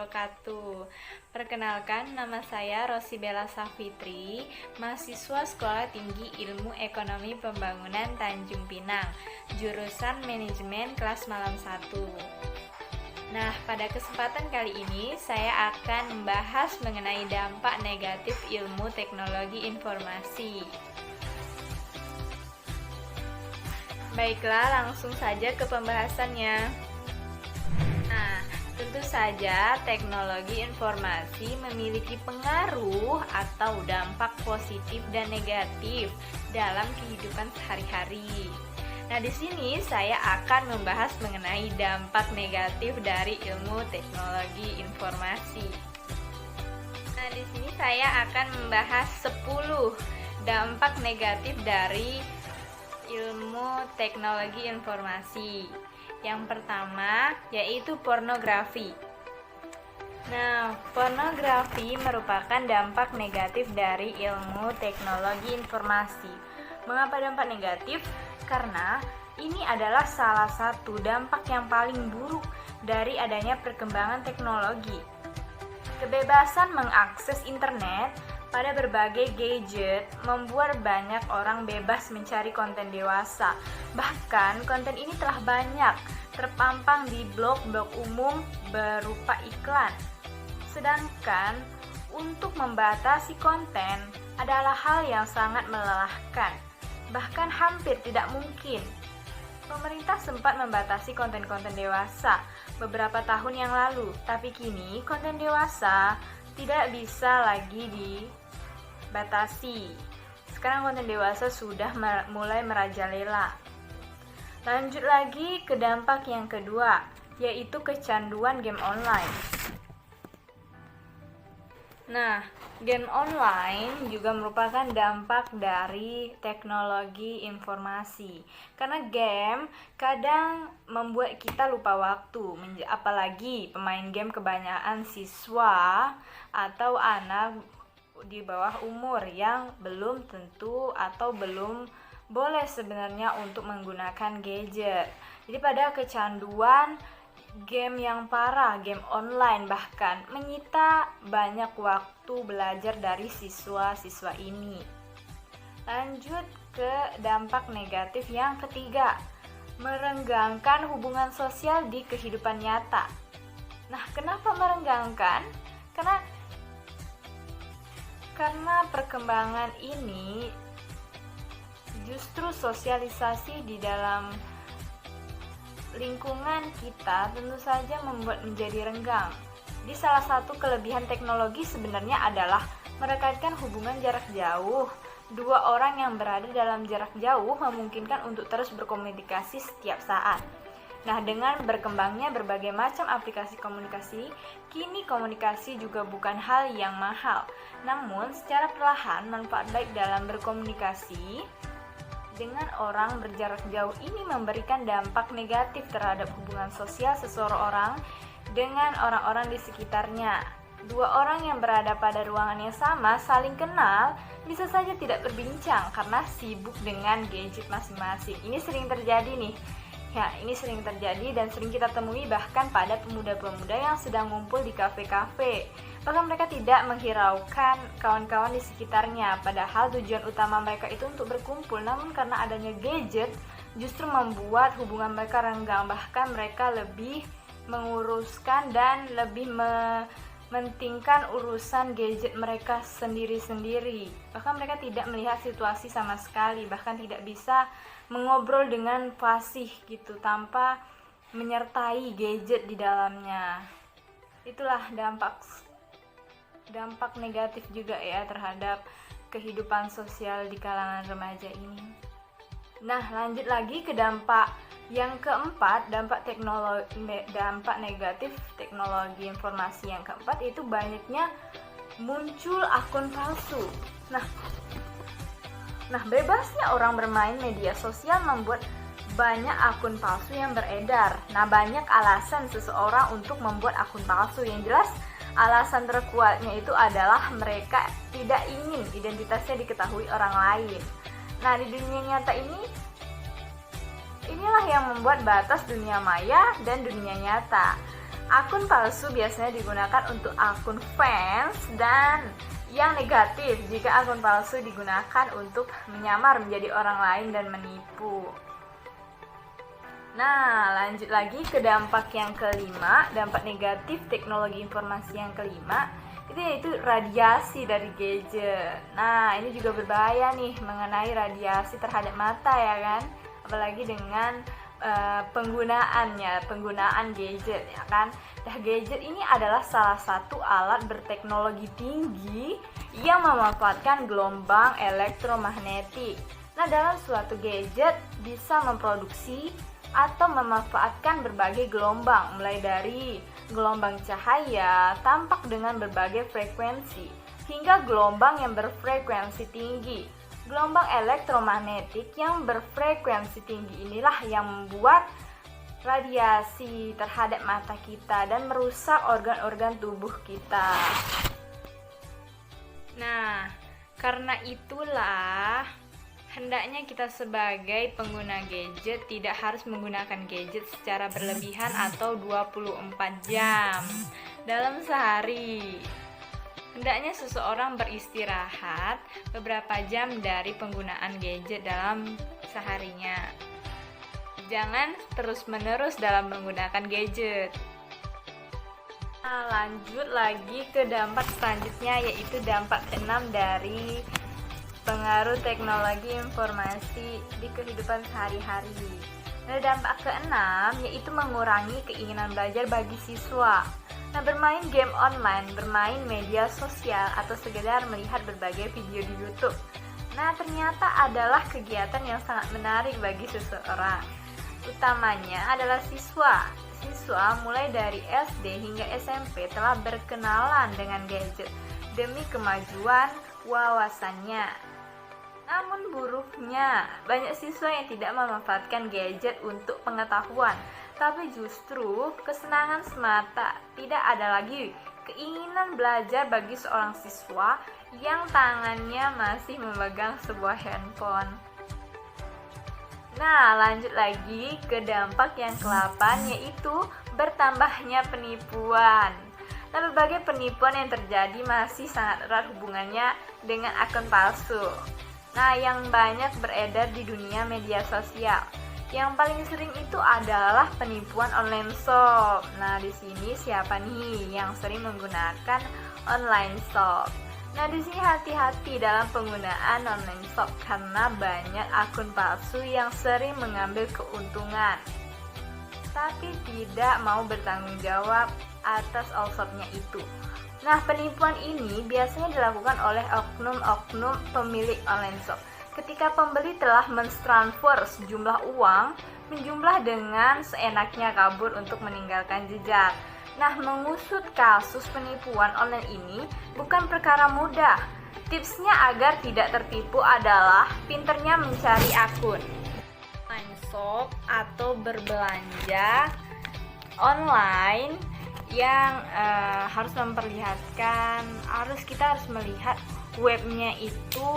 wabarakatuh. Perkenalkan, nama saya Rosibela Safitri, mahasiswa Sekolah Tinggi Ilmu Ekonomi Pembangunan Tanjung Pinang, jurusan Manajemen kelas malam 1. Nah, pada kesempatan kali ini saya akan membahas mengenai dampak negatif ilmu teknologi informasi. Baiklah, langsung saja ke pembahasannya. Nah, tentu saja teknologi informasi memiliki pengaruh atau dampak positif dan negatif dalam kehidupan sehari-hari. Nah, di sini saya akan membahas mengenai dampak negatif dari ilmu teknologi informasi. Nah, di sini saya akan membahas 10 dampak negatif dari ilmu teknologi informasi. Yang pertama yaitu pornografi. Nah, pornografi merupakan dampak negatif dari ilmu teknologi informasi. Mengapa dampak negatif? Karena ini adalah salah satu dampak yang paling buruk dari adanya perkembangan teknologi. Kebebasan mengakses internet pada berbagai gadget membuat banyak orang bebas mencari konten dewasa. Bahkan konten ini telah banyak terpampang di blog-blog umum berupa iklan. Sedangkan untuk membatasi konten adalah hal yang sangat melelahkan, bahkan hampir tidak mungkin. Pemerintah sempat membatasi konten-konten dewasa beberapa tahun yang lalu, tapi kini konten dewasa tidak bisa lagi dibatasi. Sekarang konten dewasa sudah mulai merajalela. Lanjut lagi ke dampak yang kedua, yaitu kecanduan game online. Nah, game online juga merupakan dampak dari teknologi informasi. Karena game kadang membuat kita lupa waktu, apalagi pemain game kebanyakan siswa atau anak di bawah umur yang belum tentu atau belum boleh sebenarnya untuk menggunakan gadget. Jadi pada kecanduan game yang parah, game online bahkan menyita banyak waktu belajar dari siswa-siswa ini. Lanjut ke dampak negatif yang ketiga, merenggangkan hubungan sosial di kehidupan nyata. Nah, kenapa merenggangkan? Karena perkembangan ini justru sosialisasi di dalam lingkungan kita tentu saja membuat menjadi renggang. Di salah satu kelebihan teknologi sebenarnya adalah merekatkan hubungan jarak jauh. Dua orang yang berada dalam jarak jauh memungkinkan untuk terus berkomunikasi setiap saat. Nah, dengan berkembangnya berbagai macam aplikasi komunikasi, kini komunikasi juga bukan hal yang mahal. Namun, secara perlahan manfaat baik dalam berkomunikasi dengan orang berjarak jauh ini memberikan dampak negatif terhadap hubungan sosial seseorang dengan orang-orang di sekitarnya. Dua orang yang berada pada ruangan yang sama saling kenal bisa saja tidak berbincang karena sibuk dengan gadget masing-masing. Ini sering terjadi nih. Ya, ini sering terjadi dan sering kita temui bahkan pada pemuda-pemuda yang sedang ngumpul di kafe-kafe. Bahkan mereka tidak menghiraukan kawan-kawan di sekitarnya, padahal tujuan utama mereka itu untuk berkumpul. Namun karena adanya gadget, justru membuat hubungan mereka renggang. Bahkan mereka lebih menguruskan dan lebih mementingkan urusan gadget mereka sendiri-sendiri. Bahkan mereka tidak melihat situasi sama sekali, bahkan tidak bisa mengobrol dengan fasih gitu tanpa menyertai gadget di dalamnya. Itulah dampak negatif juga ya terhadap kehidupan sosial di kalangan remaja ini. Nah, lanjut lagi ke dampak yang keempat, dampak negatif teknologi informasi yang keempat, yaitu banyaknya muncul akun palsu. Nah, bebasnya orang bermain media sosial membuat banyak akun palsu yang beredar. Nah, banyak alasan seseorang untuk membuat akun palsu. Yang jelas, alasan terkuatnya itu adalah mereka tidak ingin identitasnya diketahui orang lain. Nah, di dunia nyata ini, inilah yang membuat batas dunia maya dan dunia nyata. Akun palsu biasanya digunakan untuk akun fans, dan yang negatif jika akun palsu digunakan untuk menyamar menjadi orang lain dan menipu. Nah, lanjut lagi ke dampak yang kelima, dampak negatif teknologi informasi yang kelima, itu yaitu radiasi dari gadget. Nah, ini juga berbahaya nih mengenai radiasi terhadap mata ya kan, apalagi dengan penggunaan gadget ya kan. Nah, gadget ini adalah salah satu alat berteknologi tinggi yang memanfaatkan gelombang elektromagnetik. Nah, dalam suatu gadget bisa memproduksi atau memanfaatkan berbagai gelombang, mulai dari gelombang cahaya tampak dengan berbagai frekuensi hingga gelombang yang berfrekuensi tinggi. Gelombang elektromagnetik yang berfrekuensi tinggi inilah yang membuat radiasi terhadap mata kita dan merusak organ-organ tubuh kita. Nah, karena itulah hendaknya kita sebagai pengguna gadget tidak harus menggunakan gadget secara berlebihan atau 24 jam dalam sehari. Hendaknya seseorang beristirahat beberapa jam dari penggunaan gadget dalam seharinya. Jangan terus-menerus dalam menggunakan gadget. Nah, lanjut lagi ke dampak selanjutnya, yaitu dampak keenam dari pengaruh teknologi informasi di kehidupan sehari-hari. Nah, dampak keenam yaitu mengurangi keinginan belajar bagi siswa. Nah, bermain game online, bermain media sosial, atau sekedar melihat berbagai video di YouTube. Nah, ternyata adalah kegiatan yang sangat menarik bagi seseorang. Utamanya adalah siswa. Siswa mulai dari SD hingga SMP telah berkenalan dengan gadget demi kemajuan wawasannya. Namun buruknya, banyak siswa yang tidak memanfaatkan gadget untuk pengetahuan, tapi justru kesenangan semata. Tidak ada lagi keinginan belajar bagi seorang siswa yang tangannya masih memegang sebuah handphone. Nah, lanjut lagi ke dampak yang ke-8, yaitu bertambahnya penipuan. Nah, berbagai penipuan yang terjadi masih sangat erat hubungannya dengan akun palsu. Nah, yang banyak beredar di dunia media sosial. Yang paling sering itu adalah penipuan online shop. Nah, di sini siapa nih yang sering menggunakan online shop? Nah, di sini hati-hati dalam penggunaan online shop karena banyak akun palsu yang sering mengambil keuntungan, tapi tidak mau bertanggung jawab atas all shopnya itu. Nah, penipuan ini biasanya dilakukan oleh oknum-oknum pemilik online shop. Ketika pembeli telah mentransfer sejumlah uang, menjumlah dengan seenaknya kabur untuk meninggalkan jejak. Nah, mengusut kasus penipuan online ini bukan perkara mudah. Tipsnya agar tidak tertipu adalah pinternya mencari akun online shop atau berbelanja online yang kita harus melihat webnya itu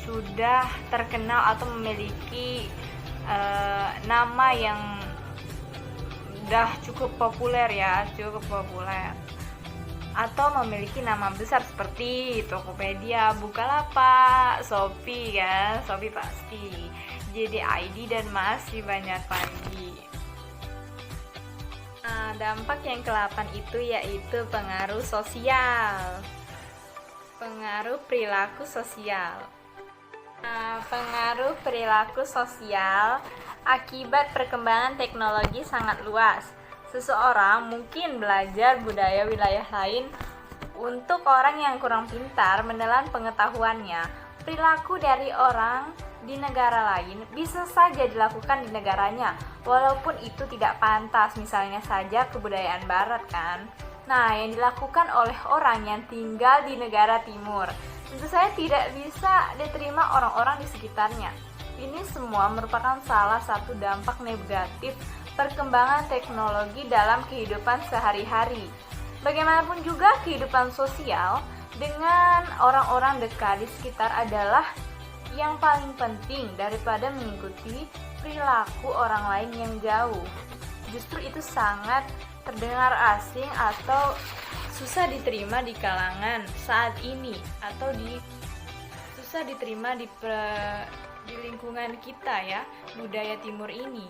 sudah terkenal atau memiliki nama yang udah cukup populer, atau memiliki nama besar seperti Tokopedia, Bukalapak, Shopee kan, Shopee pasti, JD.ID dan masih banyak lagi. Nah, dampak yang ke-8 itu yaitu pengaruh sosial. Pengaruh perilaku sosial. Nah, pengaruh perilaku sosial akibat perkembangan teknologi sangat luas. Seseorang mungkin belajar budaya wilayah lain. Untuk orang yang kurang pintar menelan pengetahuannya, perilaku dari orang di negara lain bisa saja dilakukan di negaranya, walaupun itu tidak pantas, misalnya saja kebudayaan barat kan. Nah, yang dilakukan oleh orang yang tinggal di negara timur tentu saja tidak bisa diterima orang-orang di sekitarnya. Ini semua merupakan salah satu dampak negatif perkembangan teknologi dalam kehidupan sehari-hari. Bagaimanapun juga kehidupan sosial dengan orang-orang dekat di sekitar adalah yang paling penting daripada mengikuti perilaku orang lain yang jauh. Justru itu sangat terdengar asing atau susah diterima di kalangan saat ini, atau susah diterima di lingkungan kita ya, budaya timur ini.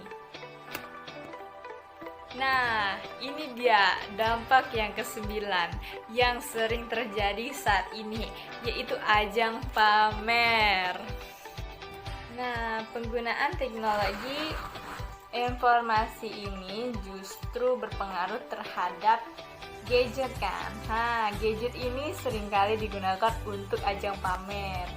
Nah, ini dia dampak yang ke-9 yang sering terjadi saat ini, yaitu ajang pamer. Nah, penggunaan teknologi informasi ini justru berpengaruh terhadap gadget kan. Nah, gadget ini seringkali digunakan untuk ajang pamer.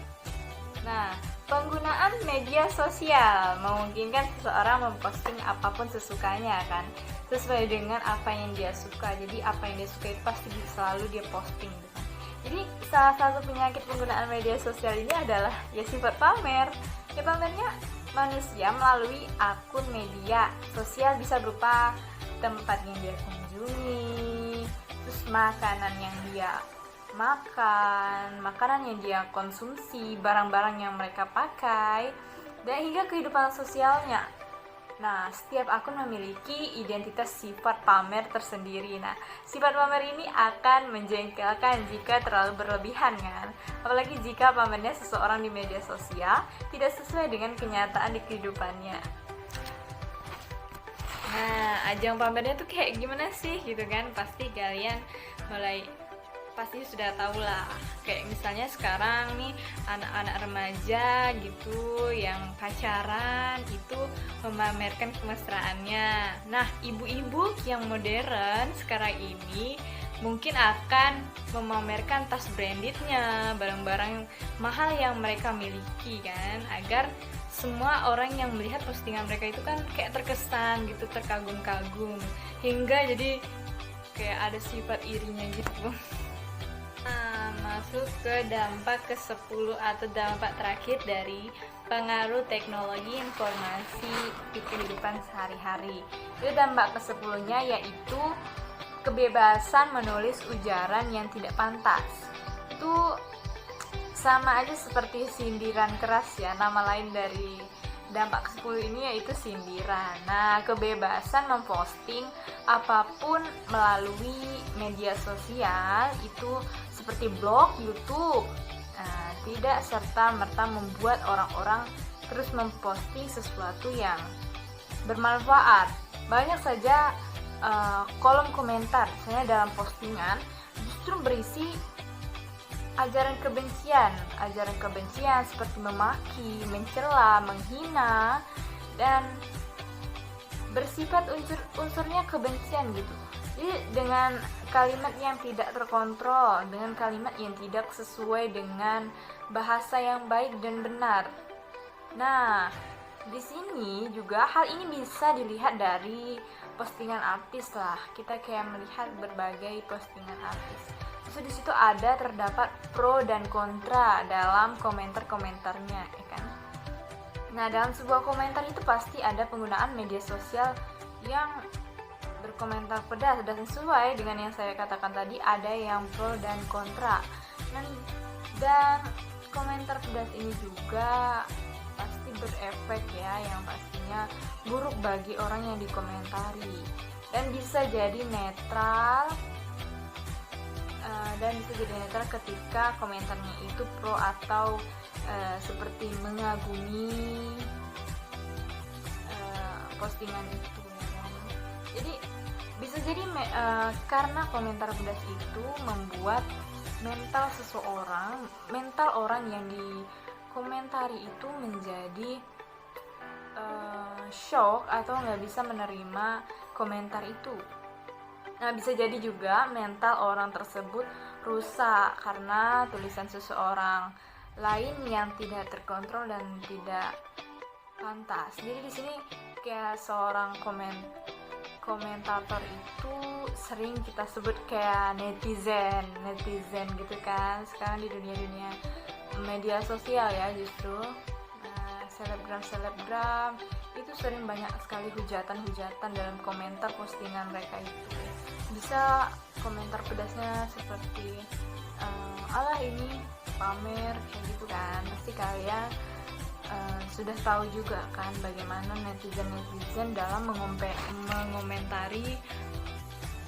Nah, penggunaan media sosial memungkinkan seseorang memposting apapun sesukanya kan, sesuai dengan apa yang dia suka. Jadi apa yang dia suka itu pasti selalu dia posting gitu. Jadi salah satu penyakit penggunaan media sosial ini adalah ya sifat pamer. Ya, pamernya manusia melalui akun media sosial bisa berupa tempat yang dia kunjungi, terus makanan yang dia makan, makanan yang dia konsumsi, barang-barang yang mereka pakai, dan hingga kehidupan sosialnya. Nah, setiap akun memiliki identitas sifat pamer tersendiri. Nah, sifat pamer ini akan menjengkelkan jika terlalu berlebihan kan. Apalagi jika pamernya seseorang di media sosial tidak sesuai dengan kenyataan di kehidupannya. Nah, ajang pamernya tuh kayak gimana sih gitu kan? Pasti kalian pasti sudah tahu lah, kayak misalnya sekarang nih anak-anak remaja gitu yang pacaran itu memamerkan kemesraannya. Nah, ibu-ibu yang modern sekarang ini mungkin akan memamerkan tas brandednya, barang-barang mahal yang mereka miliki kan, agar semua orang yang melihat postingan mereka itu kan kayak terkesan gitu, terkagum-kagum, hingga jadi kayak ada sifat irinya gitu. Nah, masuk ke dampak ke-10 atau dampak terakhir dari pengaruh teknologi informasi di kehidupan sehari-hari. Itu dampak ke-10-nya yaitu kebebasan menulis ujaran yang tidak pantas. Itu sama aja seperti sindiran keras ya, nama lain dari dampak ke-10 ini yaitu sindiran. Nah, kebebasan memposting apapun melalui media sosial itu seperti blog, YouTube, tidak serta-merta membuat orang-orang terus memposting sesuatu yang bermanfaat. Banyak saja kolom komentar, misalnya dalam postingan, justru berisi ajaran kebencian seperti memaki, mencela, menghina, dan bersifat unsurnya kebencian gitu. Jadi dengan kalimat yang tidak terkontrol, dengan kalimat yang tidak sesuai dengan bahasa yang baik dan benar. Nah, di sini juga hal ini bisa dilihat dari postingan artis lah. Kita kayak melihat berbagai postingan artis. Terus di situ terdapat pro dan kontra dalam komentar-komentarnya, ya kan? Nah, dalam sebuah komentar itu pasti ada penggunaan media sosial yang berkomentar pedas dan sesuai dengan yang saya katakan tadi, ada yang pro dan kontra. Dan komentar pedas ini juga pasti berefek ya, yang pastinya buruk bagi orang yang dikomentari, dan bisa jadi netral ketika komentarnya itu pro atau seperti mengagumi postingan itu ya. Jadi bisa jadi karena komentar pedas itu membuat mental orang yang dikomentari itu menjadi shock atau nggak bisa menerima komentar itu. Nah, bisa jadi juga mental orang tersebut rusak karena tulisan seseorang lain yang tidak terkontrol dan tidak pantas. Jadi di sini kayak seorang komentator itu sering kita sebut kayak netizen gitu kan. Sekarang di dunia media sosial ya justru. Nah, selebgram itu sering banyak sekali hujatan dalam komentar postingan mereka itu. Bisa komentar pedasnya seperti alah ini pamer kayak gitu kan. Pasti kalian sudah tahu juga kan bagaimana netizen dalam mengomentari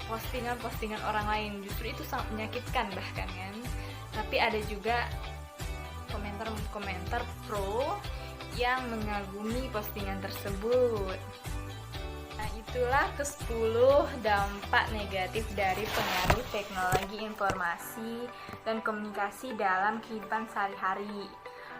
postingan-postingan orang lain. Justru itu sangat menyakitkan bahkan kan. Tapi ada juga komentar pro yang mengagumi postingan tersebut. Nah, itulah ke-10 dampak negatif dari pengaruh teknologi informasi dan komunikasi dalam kehidupan sehari-hari.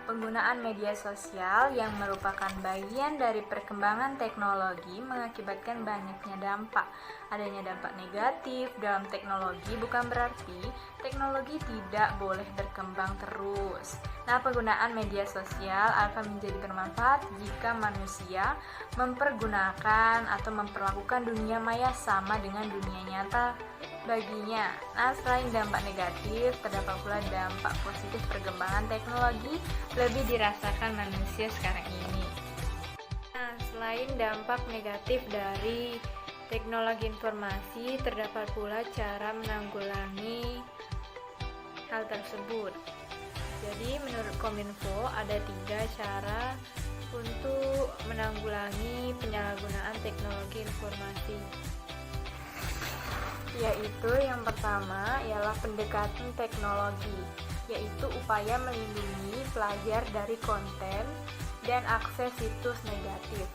Penggunaan media sosial yang merupakan bagian dari perkembangan teknologi mengakibatkan banyaknya dampak. Adanya dampak negatif dalam teknologi bukan berarti teknologi tidak boleh berkembang terus. Nah, penggunaan media sosial akan menjadi bermanfaat jika manusia mempergunakan atau memperlakukan dunia maya sama dengan dunia nyata baginya. Nah, selain dampak negatif, terdapat pula dampak positif perkembangan teknologi lebih dirasakan manusia sekarang ini. Nah, selain dampak negatif dari teknologi informasi, terdapat pula cara menanggulangi hal tersebut. Jadi, menurut Kominfo ada 3 cara untuk menanggulangi penyalahgunaan teknologi informasi. Yaitu yang pertama ialah pendekatan teknologi, yaitu upaya melindungi pelajar dari konten dan akses situs negatif.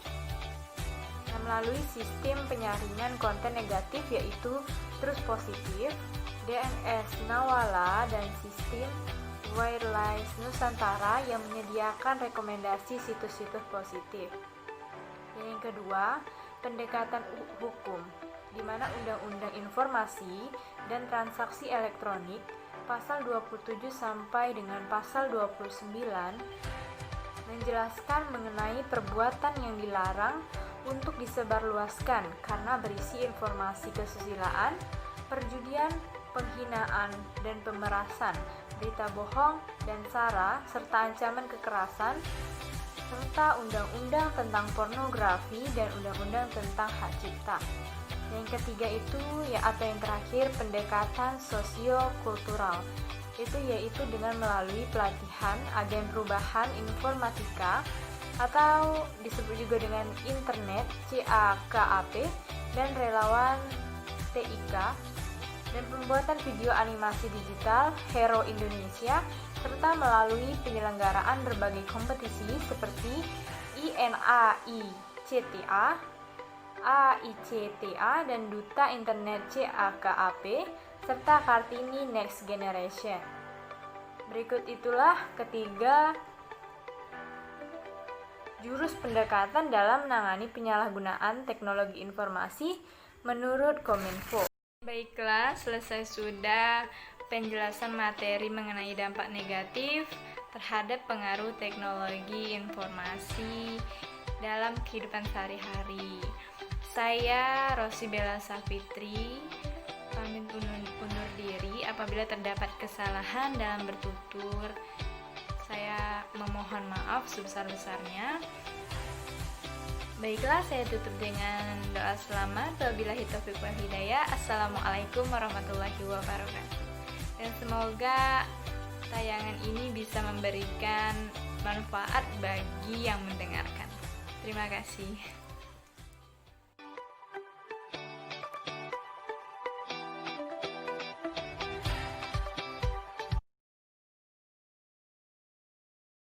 Nah, melalui sistem penyaringan konten negatif yaitu Trust Positif, DNS Nawala, dan sistem Wireless Nusantara yang menyediakan rekomendasi situs-situs positif. Dan yang kedua, pendekatan hukum, di mana Undang-Undang Informasi dan Transaksi Elektronik pasal 27 sampai dengan pasal 29 menjelaskan mengenai perbuatan yang dilarang untuk disebarluaskan karena berisi informasi kesusilaan, perjudian, penghinaan, dan pemerasan, berita bohong dan sara, serta ancaman kekerasan, serta undang-undang tentang pornografi dan undang-undang tentang hak cipta. Yang ketiga itu atau yang terakhir pendekatan sosio-kultural, yaitu dengan melalui pelatihan agen perubahan informatika atau disebut juga dengan internet CAKAP dan relawan TIK, dan pembuatan video animasi digital Hero Indonesia, serta melalui penyelenggaraan berbagai kompetisi seperti INAICTA, AICTA, dan Duta Internet CAKAP, serta Kartini Next Generation. Berikut itulah ketiga jurus pendekatan dalam menangani penyalahgunaan teknologi informasi menurut Kominfo. Baiklah, selesai sudah penjelasan materi mengenai dampak negatif terhadap pengaruh teknologi informasi dalam kehidupan sehari-hari. Saya Rosi Bella Safitri pamit undur diri. Apabila terdapat kesalahan dalam bertutur, saya memohon maaf sebesar-besarnya. Baiklah, saya tutup dengan doa selamat. Wabillahi taufiq wal hidayah. Assalamualaikum warahmatullahi wabarakatuh. Dan semoga tayangan ini bisa memberikan manfaat bagi yang mendengarkan. Terima kasih.